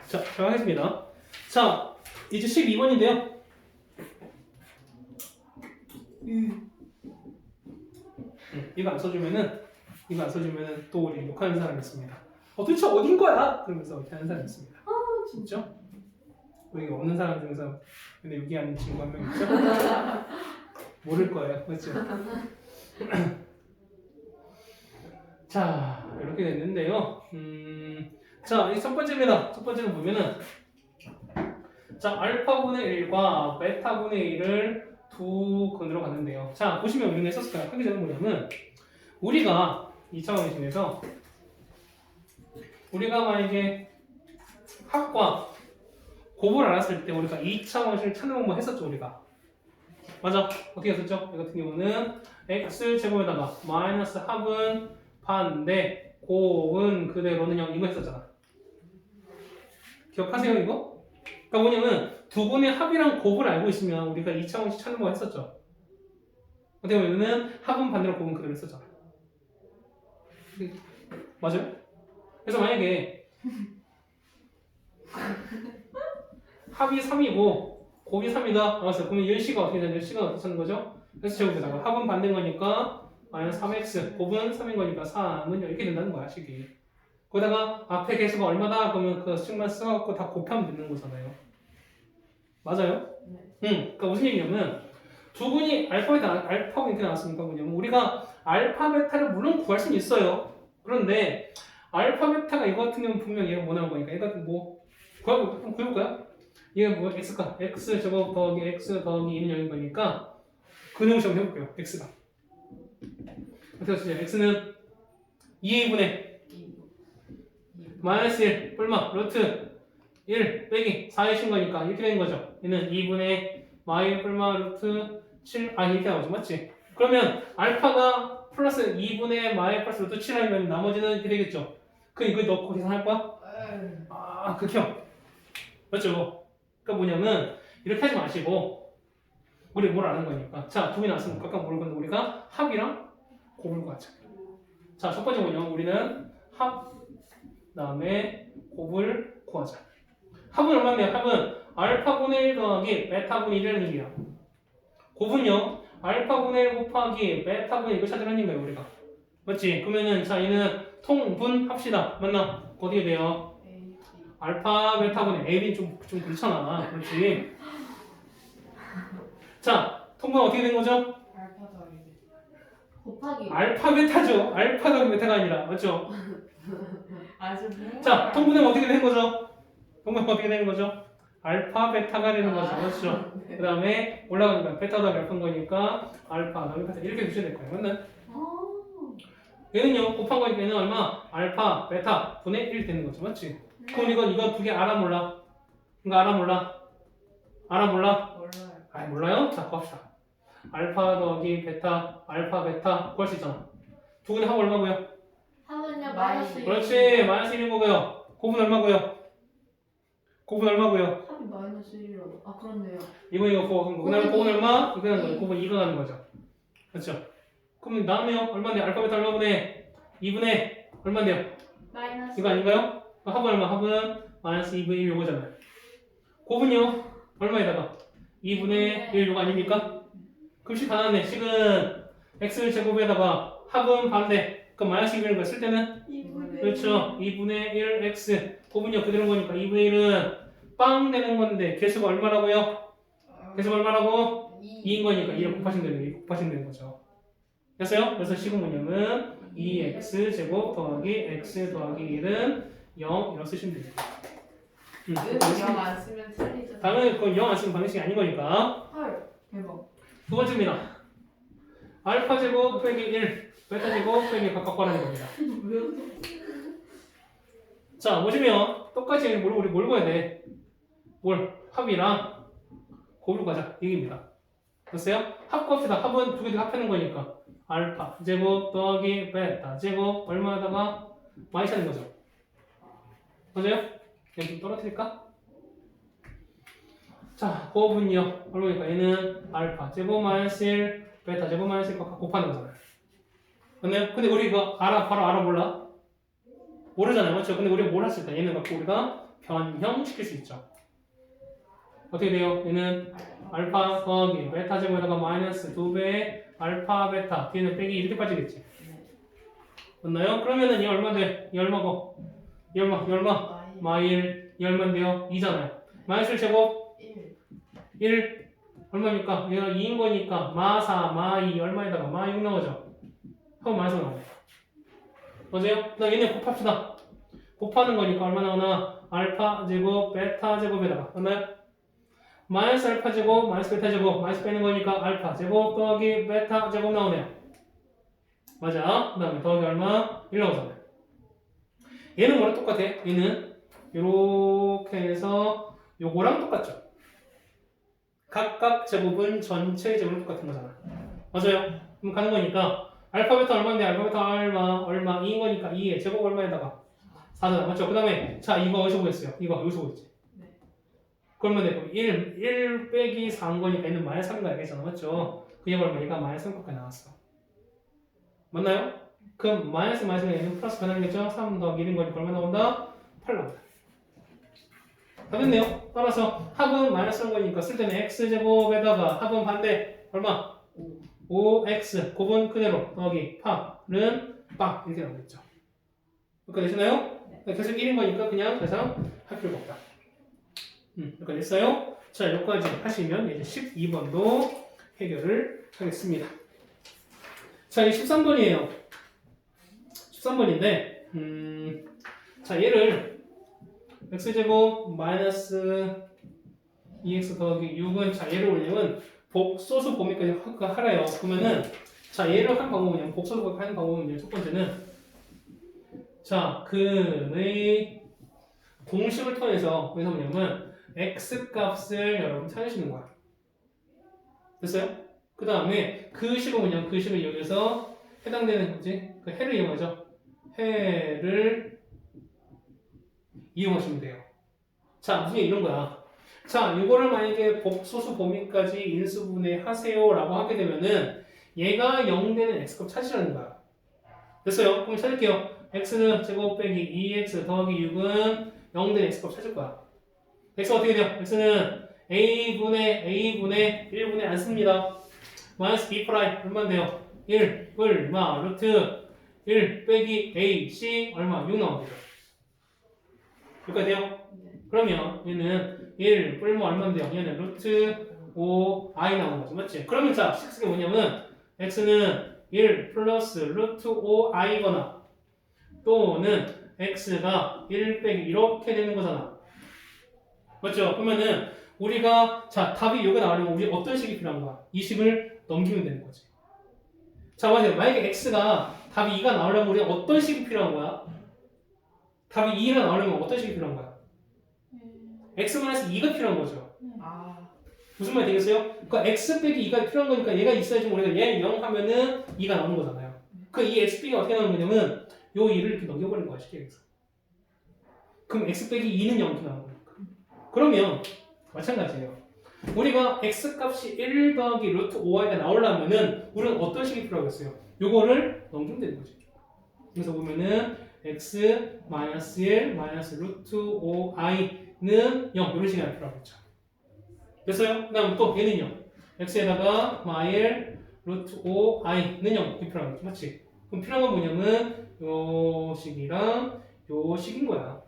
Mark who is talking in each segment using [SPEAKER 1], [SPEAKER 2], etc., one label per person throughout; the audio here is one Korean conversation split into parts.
[SPEAKER 1] 자, 하겠습니다. 자, 이제 12번인데요. 이거 안 써주면은 또 우리 욕하는 사람이 있습니다. 도대체 어딘 거야? 그러면서 이렇게 하는 사람이 있습니다. 진짜? 여기 없는 사람 중에서 근데 여기 하는 친구 한 명 있죠? 모를 거예요, 그렇죠? 자, 이렇게 됐는데요. 자, 이 첫 번째입니다. 첫 번째는 보면은 자, 알파분의 1과 베타분의 1을 두 근으로 갔는데요. 자, 보시면 우리는 했었을까요? 하기 전에 뭐냐면 우리가 2차원의 중에서 우리가 만약에 합과 곱을 알았을 때 우리가 2차원식을 찾는 방법 했었죠, 우리가. 맞아. 어떻게 했었죠? 이 같은 경우는 x제곱에다가 마이너스 합은 반대, 곱은 그대로는 0 이거 했었잖아. 기억하세요, 이거? 그러니까 뭐냐면 두 분의 합이랑 곱을 알고 있으면 우리가 2차원식 찾는 거 했었죠. 어떻게 보면은 합은 반대로 곱은 그대로 했었잖아. 맞아요? 그래서 만약에 합이 3이고 곱이 3이다. 알았어요. 그러면 10시가 어떻게 되냐? 10시간 어떻게 찾는 거죠? 그래서 제곱에다가 합은 반대인 거니까 마이너스 3x, 곱은 3인 거니까 3은 이렇게 된다는 거야, 식이. 거기다가 앞에 개수가 얼마다? 그러면 그 식만 써갖고 다 곱하면 되는 거잖아요. 맞아요?
[SPEAKER 2] 네.
[SPEAKER 1] 그러니까 무슨 얘기냐면 두 분이 알파가 이렇게 나왔으니까 뭐냐면 우리가 알파 베타를 물론 구할 수는 있어요. 그런데 알파 베타가 이거 같은 경우는 분명 얘가 뭐 나온 거니까 얘가 뭐 한번 구해볼까요? 얘가 뭐 x가 x 제곱 더하기 x 더하기 2는 0인 거니까 근형을 좀 해볼게요. x가 어떻게 쓰죠? x는 2분의 마이너스 1 뿔마 루트 1 빼기 4이신 거니까 이렇게 되는 거죠. 얘는 2분의 마이 뿔마 루트 7 이렇게 나오죠. 맞지? 그러면 알파가 플러스 2분의 마이 플러스 루트 7이면 나머지는 이렇게 되겠죠. 그럼 이거 넣고 계산할 거야? 극혐. 맞죠? 그러니까 뭐냐면 이렇게 하지 마시고 우리 뭘 아는 거니까 자, 두 개 나왔으면 각각 뭘 건데 우리가 합이랑 곱을 구하자. 자, 첫 번째 뭐냐면 우리는 합 다음에 곱을 구하자. 합은 얼마인데요? 합은 알파분의 1 더하기 베타분의 1이라는 얘기야. 곱은요 알파분의 1 곱하기 베타분의 1 이거 찾으라는 얘기예요 우리가. 맞지? 그러면은 자 얘는 통분합시다. 맞나? 어떻게 돼요? 알파 베타분의 A는 좀 그렇잖아. 그렇지? 자, 통분 어떻게 된 거죠?
[SPEAKER 2] 알파 더하기 곱하기
[SPEAKER 1] 알파 베타죠. 알파 더하기 베타가 아니라. 맞죠?
[SPEAKER 2] 아주
[SPEAKER 1] 자, 통분하면 어떻게 되는 거죠? 통분하면 어떻게 되는 거죠? 알파 베타가 되는 거죠. 맞죠? 그 다음에 올라가니까 베타 더하기 알파인 거니까 알파 더하기 베타 이렇게 두셔야 될 거예요. 맞나? 얘는요 곱한 거니까 얘는 얼마? 알파 베타 분의 1 되는 거죠. 맞지? 그럼 이거 두 개 알아 몰라? 이거 알아 몰라?
[SPEAKER 2] 몰라요.
[SPEAKER 1] 몰라요? 자, 봅시다. 알파 더하기 베타, 알파 베타 구할 수 있잖아. 두 개의 합 얼마고요?
[SPEAKER 3] 하면요 마이너스
[SPEAKER 1] 그렇지, 마이너스 1인 거고요. 곱은 얼마고요? 곱은 얼마고요?
[SPEAKER 3] 합이 마이너스 1이라고. 아 그렇네요.
[SPEAKER 1] 이거 곱. 그다음에 곱은 얼마? 이거 하는 거예요. 곱은 2가 가는 거죠. 그렇죠? 그럼 나오면 얼마인데요? 알파 베타 얼마분의 2분의 얼마인데요?
[SPEAKER 3] 마이너스
[SPEAKER 1] 이거 아닌가요? 합은 얼마? 합은 마이너스 2분의 1 요거잖아요. 곱은요? 얼마에다가? 2분의 1 요거 아닙니까? 그럼 식 다 나왔네. 식은 x 제곱에다가 합은 반대. 그럼 마이너스 2분의 1을 쓸 때는?
[SPEAKER 3] 2분의
[SPEAKER 1] 그렇죠. 2분의 1 x. 곱은요 그대로인 거니까 2분의 1은 빵 되는 건데 개수가 얼마라고요? 개수가 얼마라고? 2인 거니까 2를 곱하시면 되는 거죠. 됐어요? 그래서 식은 뭐냐면 2x 제곱 더하기 x 더하기 1은 0 이렇게 쓰시면 됩니다.
[SPEAKER 2] 영안 쓰면 틀리죠.
[SPEAKER 1] 당연히 그건 0 안 쓰면 방식이 아닌 거니까.
[SPEAKER 3] 헐 대박.
[SPEAKER 1] 두 번째입니다. 알파 제곱 빼기 1, 베타 제곱 빼기 각각 구하라는 겁니다. 자, 보시면 똑같이 우리 뭘 구해야 돼? 합이랑 곱을 구하자. 얘기입니다. 됐어요? 합 구합시다. 합은 두 개 다 합하는 거니까. 알파 제곱 더하기 베타 제곱 얼마에다가 많이 찾는 거죠. 맞아요? 얘 좀 떨어뜨릴까? 자, 곱은요. 얼마니까 얘는 알파 제곱 마이너스 1 베타 제곱 마이너스 1 각각 곱하는 거잖아요. 맞나요? 근데 우리 이거 바로 알아 몰라? 모르잖아요. 맞죠? 근데 우리가 뭘 할 수 있다. 얘는 갖고 우리가 변형시킬 수 있죠. 어떻게 돼요? 얘는 알파 더하기 베타 제곱에다가 마이너스 2배의 알파 베타 뒤에는 빼기 이렇게 빠지겠지.
[SPEAKER 2] 네.
[SPEAKER 1] 맞나요? 그러면은 이 얼마 돼? 이 얼마고? 이 얼마? 마일 이 얼마인데요? 2잖아요. 마이너스 1 제곱
[SPEAKER 2] 1.
[SPEAKER 1] 1 얼마입니까? 얘가 2인 거니까 마 4, 마 2 얼마에다가 마 6 나오죠? 하고 마이너스 나오네. 맞아요? 나 얘네 곱합시다. 곱하는 거니까 얼마 나오나? 알파 제곱 베타 제곱에다가 맞나요? 마이너스 알파 제곱 마이너스 베타 제곱 마이너스 빼는 거니까 알파 제곱 더하기 베타 제곱 나오네요. 맞아. 그 다음에 더하기 얼마? 1 나오잖아요. 얘는 뭐랑 똑같아? 얘는 이렇게 해서 요거랑 똑같죠. 각각 제곱은 전체 제곱은 똑같은 거잖아. 맞아요. 그럼 가는 거니까 알파 베타 얼마인데 알파 베타 얼마 2인 거니까 2의 제곱 얼마에다가 4잖아. 맞죠? 그 다음에 자 이거 어디서 구했어요? 이거 여기서 구했지.
[SPEAKER 2] 네.
[SPEAKER 1] 그러면 되고 1 빼기 4인 거니까 얘는 마이너스 3인 거 알겠잖아. 맞죠? 그 얘가 얼마? 얘가 마이너스 3까지 나왔어. 맞나요? 그럼 마이너스가 얘는 플러스 변하겠죠? 3 더하기 1인 거니까 얼마 나온다? 8 나온다. 다 됐네요. 따라서 합은 마이너스 1 거니까 쓸 때는 x제곱에다가 합은 반대 얼마? 5x 곱은 그대로 더하기 파는 빵 이렇게 나오겠죠. 여기까지 되시나요? 계속 1인 거니까 그냥 계산 할 필요가 없다. 여기까지 됐어요? 자 여기까지 하시면 이제 12번도 해결을 하겠습니다. 자, 이 13번이에요. 13번인데, 자, 얘를 x제곱 마이너스 2x 더하기 6은 자, 얘를 올리면 복소수 범위까지 하래요. 그러면은, 자, 얘를 한 방법은요, 복소수 하는 방법은요, 첫 번째는, 자, 그의 공식을 통해서, 그래서 뭐냐면, x 값을 여러분 찾으시는 거야. 됐어요? 그 다음에 그 식은 뭐냐면 그 식을 이용해서 해당되는 거지 그 해를 이용하죠. 해를 이용하시면 돼요. 자 무슨 이런 거야. 자 이거를 만약에 복소수 범위까지 인수분해 하세요 라고 하게 되면은 얘가 0 되는 x값 찾으라는 거야. 됐어요? 그럼 찾을게요. x는 제곱 빼기 2x 더하기 6은 0 되는 x값 찾을 거야. x 어떻게 돼요? x는 a분의 1분의 안 씁니다. 마이너스 b 프라임 얼마인데요? 1 얼마 루트 1 빼기 a c 얼마 6 나오겠죠. 여기까지 돼요?
[SPEAKER 2] 네.
[SPEAKER 1] 그러면 얘는 1 뿔모 얼마인데요? 얘는 루트 5 i 나오는 거죠. 맞지? 그러면 자 식식이 뭐냐면 x는 1 플러스 루트 5 i거나 또는 x가 1 빼기 이렇게 되는 거잖아. 맞죠? 그러면은 우리가 자 답이 여기 나오려면 우리 어떤 식이 필요한 거야? 이 식을 넘기면 되는 거지. 자 맞아요. 만약에 x가 답이 2가 나오려면 우리가 어떤 식이 필요한 거야? 답이 2가 나오려면 어떤 식이 필요한 거야? x-2가 필요한 거죠.
[SPEAKER 2] 아.
[SPEAKER 1] 무슨 말이 되겠어요? 그러니까 x 빼기 2가 필요한 거니까 얘가 있어야지 우리가 얘 0 하면은 2가 나오는 거잖아요. 그 이 x 빼기가 어떻게 나오는 거냐면 요 2를 이렇게 넘겨버리는 거야 쉽게 얘기해서. 그럼 x 빼기 2는 0 이렇게 나오는 거니까. 그러면 마찬가지예요. 우리가 x 값이 1 더하기 루트 5i가 나오려면은 우리는 어떤 식이 필요하겠어요? 요거를 넘기면 되는 거죠. 그래서 보면은 x 마이너스 1 마이너스 루트 5i는 0 이런 식이 필요하겠죠. 됐어요? 그 다음 또 얘는요. x에다가 마일 루트 5i는 0 이렇게 필요하겠죠. 맞지? 그럼 필요한 건 뭐냐면 요 식이랑 요 식인 거야.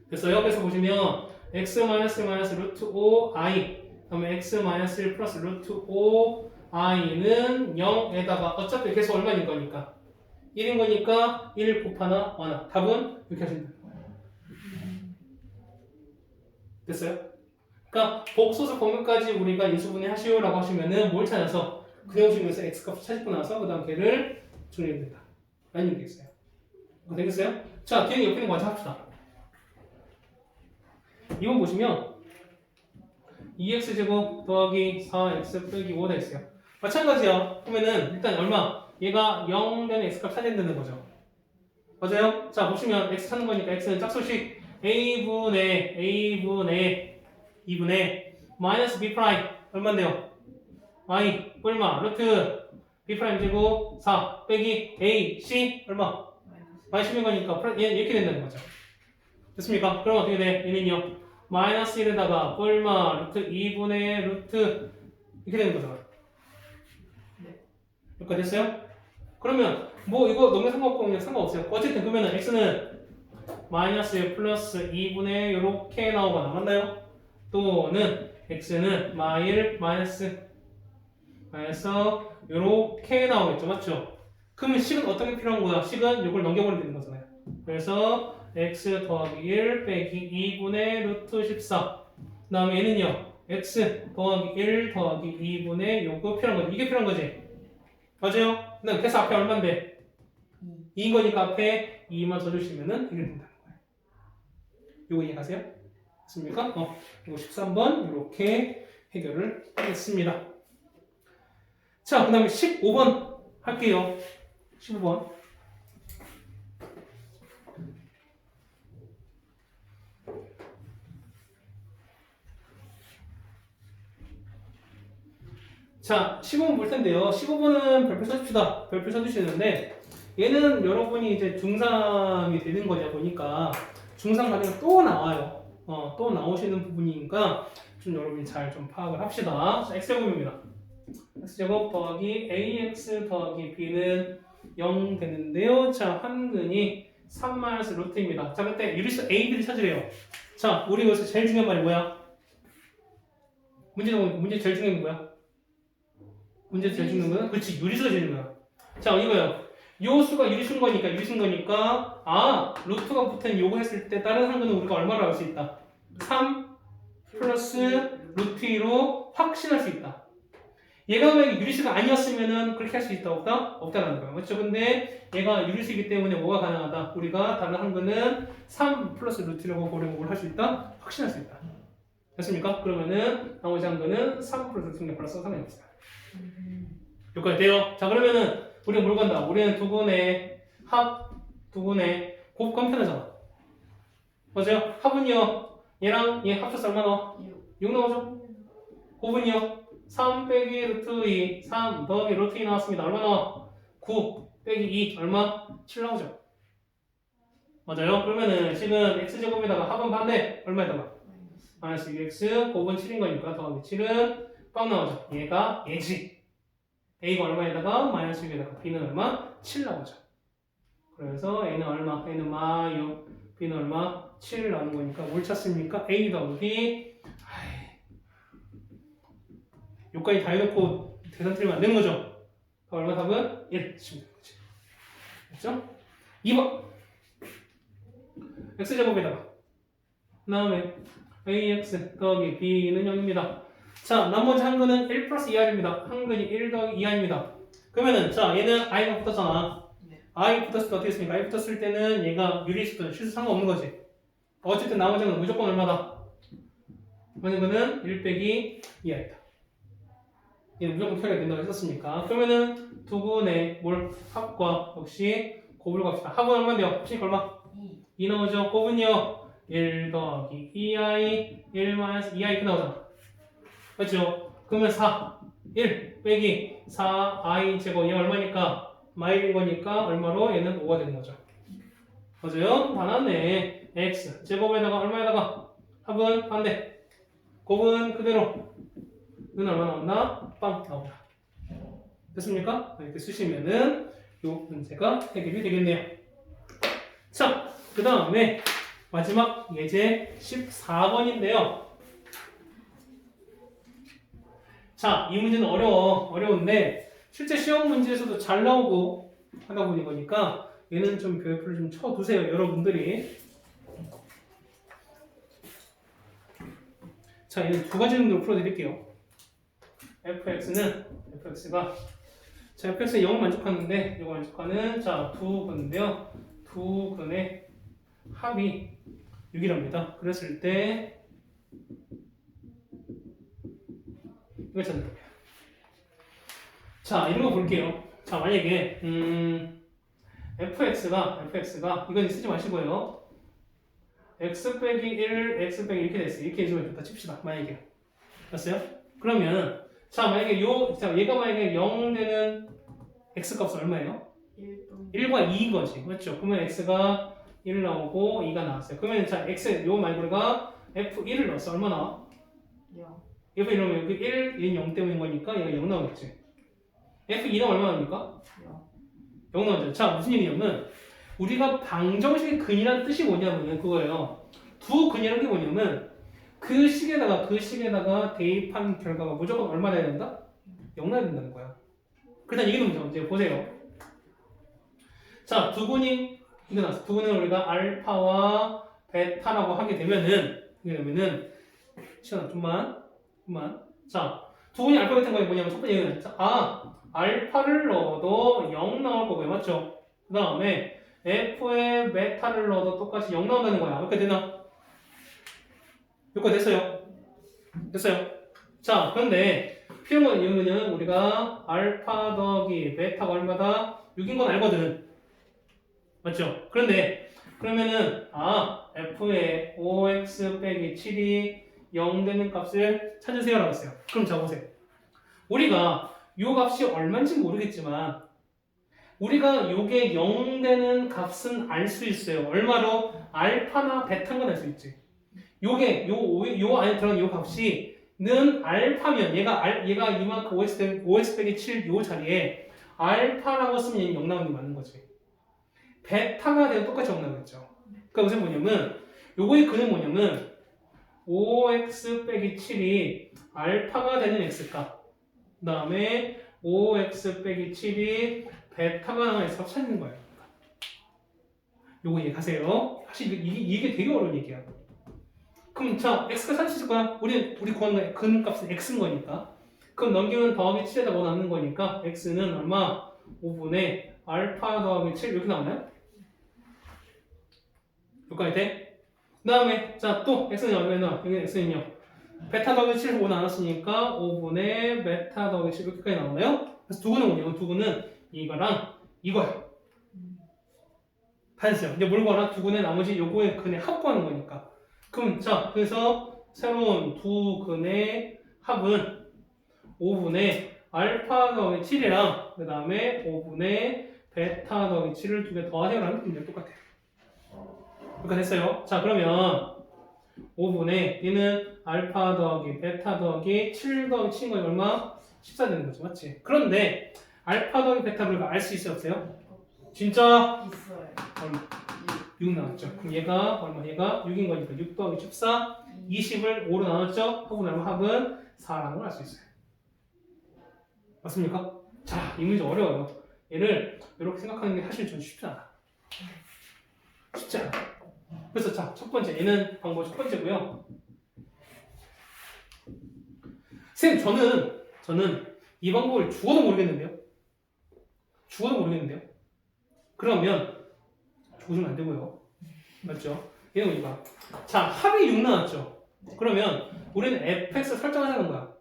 [SPEAKER 1] 됐어요? 그래서 보시면 x 마이너스 루트 5i 그러면 x 마이너스 1 플러스 루트 5i는 0에다가 어차피 계속 얼마인 거니까 1인 거니까 1 곱하나 완화 답은 이렇게 하시면 돼요. 됐어요? 그러니까 복소수 범위까지 우리가 인수분해 하시오라고 하시면은 뭘 찾아서 그 내용 중에서 x값을 찾고 나서 그 다음 걔를 정리하면 된다 라는 얘기 있어요. 되겠어요? 자 뒤에 옆에 있는 거 같이 합시다. 이번 보시면 2x제곱 더하기 4x 빼기 5가 있어요. 마찬가지야. 그러면은 일단 얼마? 얘가 0 되는 x값 찾아야 되는 거죠. 맞아요? 자 보시면 x 찾는 거니까 x는 짝수식 a분의 2분의 마이너스 b 프라임 얼마인데요? y 얼마? 루트 b 프라임 제곱 4 빼기 a c 얼마? 마이너스 10인 거니까 얘 이렇게 된다는 거죠. 됐습니까? 그럼 어떻게 돼? 얘는요 마이너스 1에다가 얼마 루트 2분의 루트 이렇게 되는 거잖아.
[SPEAKER 2] 네.
[SPEAKER 1] 여기까지 됐어요? 그러면 뭐 이거 너무 상관없고 그냥 상관없어요. 어쨌든 그러면은 x는 마이너스 1 플러스 2분의 요렇게 나오거나 맞나요? 또는 x는 마일 마이너스 요렇게 나오겠죠. 맞죠? 그러면 식은 어떤 게 필요한 거야? 식은 이걸 넘겨버리면 되는 거잖아요. 그래서 x 더하기 1 빼기 2분의 루트 14. 그 다음에 얘는요 x 더하기 1 더하기 2분의 요거 필요한 거지. 이게 필요한 거지. 맞아요? 그래서 앞에 얼마인데? 2인 거니까 앞에 2만 써주시면은 해결된다는 거예요. 요거 이해가세요? 됐습니까? 이거 13번 이렇게 해결을 하겠습니다. 자, 그 다음에 15번 할게요. 15번. 자, 15번 볼 텐데요. 15번은 별표 써줍시다. 별표 써주시는데, 얘는 여러분이 이제 중3이 되는 거냐 보니까, 중3 과정이 또 나와요. 또 나오시는 부분이니까, 좀 여러분이 잘 좀 파악을 합시다. 자, x제곱입니다. x제곱 더하기 ax 더하기 b는 0 되는데요. 자, 한근이 3 루트입니다. 자, 그때 유리수 a, b를 찾으래요. 자, 우리 여기서 제일 중요한 말이 뭐야? 문제 제일 중요한 게 뭐야? 문제 제일 중요한 거는? 그렇지, 유리수가 제일 중요한 거야. 자, 이거요. 요 수가 유리수인 거니까, 루트가 붙은 요거 했을 때 다른 한근은 우리가 얼마로 알 수 있다? 3 플러스 루트 2로 확신할 수 있다. 얘가 만약에 유리수가 아니었으면은 그렇게 할 수 있다, 없다? 없다라는 거야. 맞죠? 근데 얘가 유리수이기 때문에 뭐가 가능하다? 우리가 다른 한근은 3 플러스 루트라고 고려를 할 수 있다? 확신할 수 있다. 됐습니까? 그러면은 나머지 한근은 3 플러스 루트에 플러스 상관이 없어요. 여기까지 돼요. 자, 그러면은 우리가 뭘 건다? 우리는 두근의 합, 두근의 곱 간편하잖아. 맞아요? 합은요, 얘랑 얘 합쳐서 얼마 나와? 6 나오죠? 곱은요, 3 빼기 루트 2, 3 더하기 루트 2 나왔습니다. 얼마 나와? 9 빼기 2, 얼마? 7 나오죠? 맞아요? 그러면은 지금 x제곱에다가 합은 반대, 얼마에다가? 마이너스 6x, 곱은 7인 거니까 더하기 7은 빵 나오죠? 얘가 얘지. a가 얼마에다가? 마이너스 6에다가 b는 얼마? 7 나오죠. 그래서 a는 얼마? a는 마요, b는 얼마? 7 나오는 거니까 뭘 찾습니까? a 더하기 b. 여기까지 다 해놓고 계산 틀리면 안 되는 거죠? 얼마 답은? 1 치면 되는 거지. 됐죠? 2번 x제곱에다가 그 다음에 ax 더하기 b는 0입니다. 자, 나머지 한근은 1 플러스 2r입니다. 한근이 1 더하기 2r입니다. 그러면은 자, 얘는 i가 붙었잖아.
[SPEAKER 2] 네.
[SPEAKER 1] i 붙었을 때 어떻게 했습니까? i 붙었을 때는 얘가 유리수든 실수 상관없는 거지. 어쨌든 나머지 한근은 무조건 얼마다? 그거는 1 빼기 2r이다. 얘는 무조건 처리가 된다고 했었으니까. 그러면은 두근의 뭘? 합과 역시 곱을 갑시다. 합은 얼마인데요? 합식 얼마? 2 나오죠? 곱은요? 1 더하기 2i 1 마이너스 2i 이렇게 나오잖아. 맞죠? 그러면 4 1 빼기 4i 제곱 얘 얼마니까? 마일인 거니까 얼마로? 얘는 5가 되는 거죠. 맞아요? 다 나왔네. x 제곱에다가 얼마에다가? 합은 반대. 곱은 그대로. 는 얼마 나왔나? 빵 나온다. 됐습니까? 이렇게 쓰시면은 이 문제가 해결이 되겠네요. 자, 그 다음에 마지막 예제 14번인데요. 자, 이 문제는 어려운데 실제 시험 문제에서도 잘 나오고 하다 보니 거니까 얘는 좀 별표를 좀 쳐두세요, 여러분들이. 자, 얘는 두 가지 정도로 풀어드릴게요. fx가 자, fx는 0을 만족하는데 0을 만족하는 자, 두 근인데요. 두 근의 합이 6이랍니다. 그랬을 때 이걸 찾는 거예요. 자, 이런 거 볼게요. 자, 만약에 fx가 이건 쓰지 마시고요. x 빼기 1, x 빼기 이렇게 됐어요. 이렇게 해주면 좋다 칩시다. 만약에 됐어요? 그러면 자, 만약에 얘가 만약에 0 되는 x 값은 얼마예요? 1과 2인 거지. 맞죠? 그러면 x가 1 나오고 2가 나왔어요. 그러면 자 x 요 말고가 f1을 넣었어. 얼마 나와?
[SPEAKER 3] 0.
[SPEAKER 1] f1 넣으면 여기 1, 얘는 0 때문인 거니까 얘가 0 나오겠지. f2는 얼마 나옵니까? 0 나오죠. 자 무슨 얘기냐면 우리가 방정식의 근이란 뜻이 뭐냐면 그거예요. 두 근이라는 게 뭐냐면 그 식에다가 대입한 결과가 무조건 얼마 나야 된다? 0 나야 된다는 거야. 그렇다는 얘기는 뭐죠? 이제 보세요. 자, 두 근이 이거 나왔어. 두 근을 우리가 알파와 베타라고 하게 되면은 시간아 좀만. 자, 두 근이 알파 베타인 거 뭐냐면 첫 번째 얘기는 알파를 넣어도 0 나올 거고요. 맞죠? 그 다음에 f에 베타를 넣어도 똑같이 0 나온다는 거야. 이렇게 되나? 여기까지 됐어요? 자, 그런데 필요한 이유는 우리가 알파 더하기 베타가 얼마다 6인 건 알거든. 맞죠? 그런데 그러면은 f의 5x 빼기 7이 0 되는 값을 찾으세요라고 했어요. 그럼 자 보세요. 우리가 요 값이 얼마인지 모르겠지만 우리가 요게 0 되는 값은 알 수 있어요. 얼마로? 알파나 베타인 건 알 수 있지. 요게 요 안에 들어간 요 값이 는 알파면 얘가 이만큼 5x 빼기 7 요 자리에 알파라고 쓰면 얘는 0 나오는 게 맞는 거지. 베타가 되면 똑같이 0 나오겠죠. 그러니까 무슨 뭐냐면 요거의 근은 뭐냐면 5x 빼기 7이 알파가 되는 x값 그 다음에 5x 빼기 7이 베타가 나오는 x값 찾는 거예요. 요거 이해가세요? 사실 이게 되게 어려운 얘기야. 그럼 자 x가 찾을 수 있을 거야. 우리 구하는 근 값은 x인 거니까. 그럼 넘기면 더하기 7에다 뭐 남는 거니까 x는 얼마? 5분의 알파 더하기 7 이렇게 나오나요? 여기까지 돼? 그 다음에 자 또 x는 얼마나? 여기 x는요 베타 더하기 7 5 나눴으니까 5분의 베타 더하기 7 이렇게까지 나오나요? 그래서 두근은 뭐냐면 두근은 이거랑 이거야. 다 됐어요. 이제 뭘 구하나? 두근의 나머지 요거의 근의 합 구하는 거니까. 그럼 자 그래서 새로운 두 근의 합은 5분의 알파 더하기 7이랑 그 다음에 5분의 베타 더하기 7을 두 개 더하세요라는 뜻인데 똑같아요. 그러니까 됐어요. 자 그러면 5분의 얘는 알파 더하기 베타 더하기 7 더하기 7인 거 얼마? 14 되는 거죠. 맞지? 그런데 알파 더하기 베타 우리가 알 수 있어요? 없어요? 진짜?
[SPEAKER 3] 있어요.
[SPEAKER 1] 6 나왔죠. 그럼 얘가 얼마? 얘가 6인 거니까 6 더하기 14 20을 5로 나눴죠? 합은 4라는 걸 알 수 있어요. 맞습니까? 자, 이 문제 어려워요. 얘를 이렇게 생각하는 게 사실 좀 쉽지 않아. 그래서 자, 첫 번째 얘는 방법 첫 번째고요. 선생님 저는 이 방법을 죽어도 모르겠는데요. 그러면 죽으시면 안 되고요. 맞죠? 얘는 우리가 자 합이 6 나왔죠. 그러면 우리는 fx 설정하자는 거야.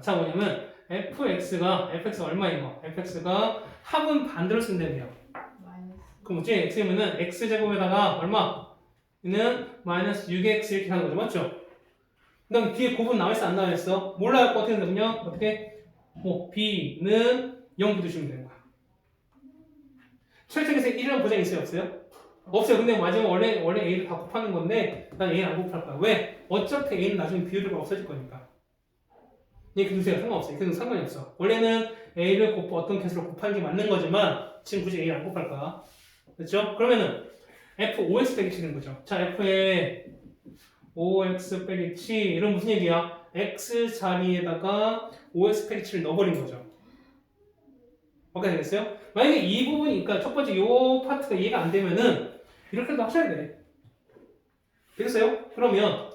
[SPEAKER 1] 자 뭐냐면 fx가 얼마인 거? fx가 합은 반대로 쓴다며요. 그럼 어째 x면은 x제곱에다가 얼마? 얘는 마이너스 6x 이렇게 하는 거죠. 맞죠? 그 다음 뒤에 곱은 나와있어 안 나와있어? 몰라요. 어떻게 된다면요? 어떻게? b는 0 붙이시면 되는 거야. 철책에서 1이라는 보장이 있어요? 없어요? 없어요. 근데 마지막에 원래 a를 다 곱하는 건데 난 a를 안 곱할 거야. 왜? 어차피 a는 나중에 비율이 없어질 거니까. 이렇게 두세요. 상관없어요. 그래서 상관이 없어. 원래는 a를 어떤 개수로 곱하는 게 맞는 거지만 지금 굳이 a를 안 곱할 거야. 됐죠? 그러면은 f5x 빼기 7인 거죠. 자 f에 5x 빼기 7은 무슨 얘기야? x 자리에다가 5x 빼기 7을 넣어버린 거죠. 어떻게 되겠어요? 만약에 이 부분이, 그러니까 첫 번째 요 파트가 이해가 안 되면은 이렇게도 하셔야 돼. 되겠어요? 그러면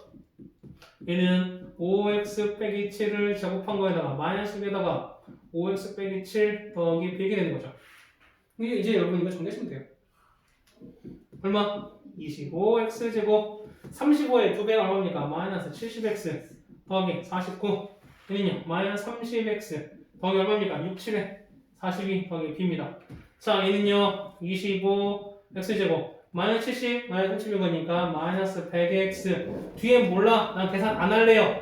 [SPEAKER 1] 얘는 5x 빼기 7을 제곱한 거에다가 마이너스 에다가 5x 빼기 7 더하기 100이 되는 거죠. 이제 여러분 이거 정리하시면 돼요. 얼마? 25x 제곱 35의 2배가 얼마입니까? 마이너스 70x 더하기 49 얘는요 마이너스 30x 더하기 얼마입니까? 6, 7에 42 더하기 b입니다. 자 얘는요 25x 제곱 마이너스 70 마이너스 30인 거니까 마이너스 100x 뒤에 몰라 난 계산 안 할래요.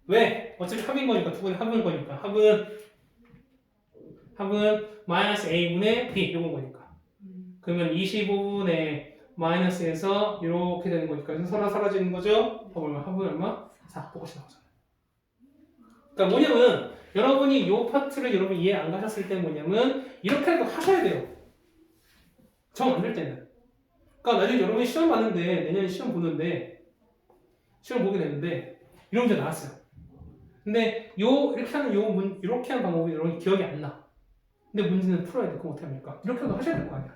[SPEAKER 1] 왜? 어차피 합인 거니까 두 번이 합인 거니까 합은 마이너스 a분의 b 요건 거니까 그러면 25분의 마이너스에서 이렇게 되는 거니까 그래서 서로 사라지는 거죠. 합은 얼마? 4 똑같이 나오잖아요. 그러니까 뭐냐면 여러분이 이 파트를 여러분 이해 안 가셨을 때 뭐냐면 이렇게라도 하셔야 돼요. 정 안 될 때는. 그러니까 나중에 여러분이 시험 봤는데 내년에 시험 보는데 시험 보게 되는데 이런 문제 나왔어요. 근데 이렇게 하는 방법이 여러분 기억이 안 나. 근데 문제는 풀어야 돼. 그럼 어떻게 합니까? 이렇게라도 하셔야 될 거 아니야.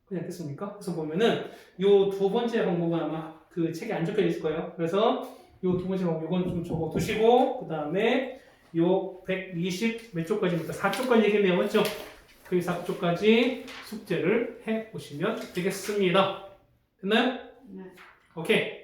[SPEAKER 1] 그냥 됐습니까? 그래서 보면은 요 두 번째 방법은 아마 그 책에 안 적혀 있을 거예요. 그래서 요 두 번째 방법 이건 좀 적어 두시고 그 다음에 요 120 몇 쪽까지입니까? 4쪽까지 얘기했네요. 맞죠? 그 4쪽까지 숙제를 해 보시면 되겠습니다. 됐나요?
[SPEAKER 3] 네.
[SPEAKER 1] 오케이.